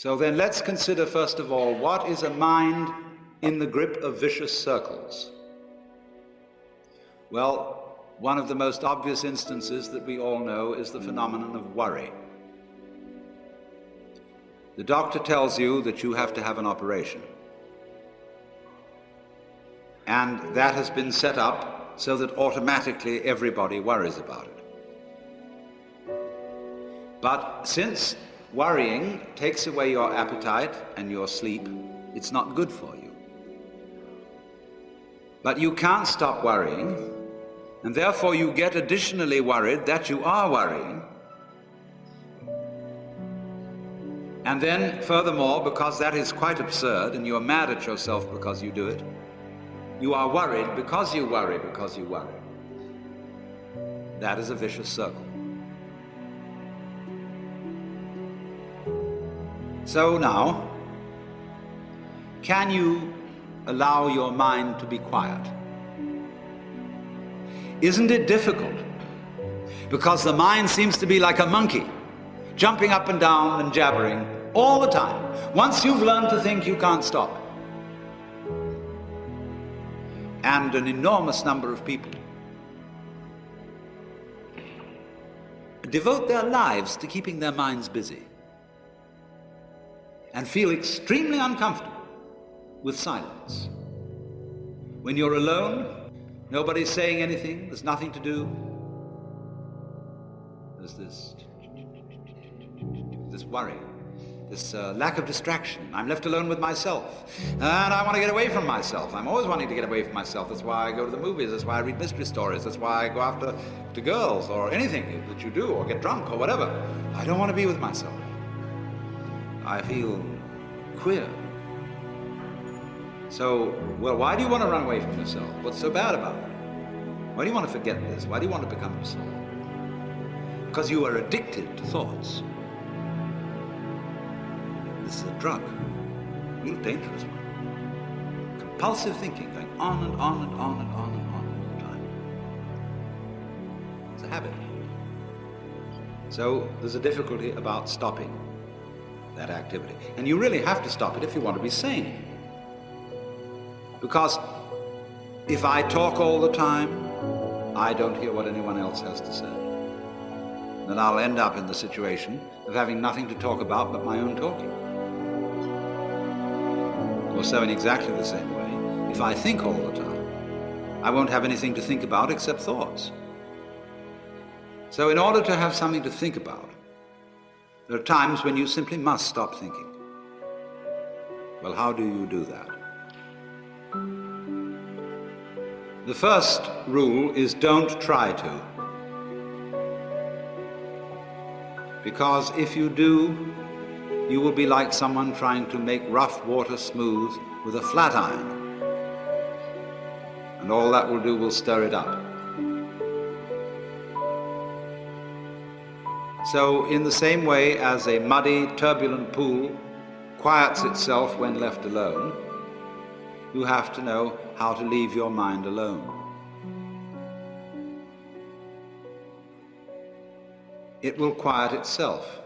So then let's consider first of all, what is a mind in the grip of vicious circles? Well, one of the most obvious instances that we all know is the phenomenon of worry. The doctor tells you that you have to have an operation. And that has been set up so that automatically everybody worries about it. But since worrying takes away your appetite and your sleep, it's not good for you. But you can't stop worrying, and therefore you get additionally worried that you are worrying. And then, furthermore, because that is quite absurd and you're mad at yourself because you do it, you are worried because you worry because you worry. That is a vicious circle. So now, can you allow your mind to be quiet? Isn't it difficult? Because the mind seems to be like a monkey, jumping up and down and jabbering all the time. Once you've learned to think, you can't stop. And an enormous number of people devote their lives to keeping their minds busy and feel extremely uncomfortable with silence. When you're alone, nobody's saying anything, there's nothing to do. There's this worry, this lack of distraction. I'm left alone with myself, and I want to get away from myself. I'm always wanting to get away from myself. That's why I go to the movies, that's why I read mystery stories, that's why I go after to girls or anything that you do, or get drunk or whatever. I don't want to be with myself. I feel queer. So, well, why do you want to run away from yourself? What's so bad about it? Why do you want to forget this? Why do you want to become yourself? Because you are addicted to thoughts. This is a drug, a real dangerous one. Compulsive thinking, going on and on and on and on and on all the time. It's a habit. So there's a difficulty about stopping that activity. And you really have to stop it if you want to be sane. Because if I talk all the time, I don't hear what anyone else has to say. Then I'll end up in the situation of having nothing to talk about but my own talking. Or so in exactly the same way, if I think all the time, I won't have anything to think about except thoughts. So in order to have something to think about, there are times when you simply must stop thinking. Well, how do you do that? The first rule is don't try to. Because if you do, you will be like someone trying to make rough water smooth with a flat iron. And all that will do will stir it up. So in the same way as a muddy, turbulent pool quiets itself when left alone, you have to know how to leave your mind alone. It will quiet itself.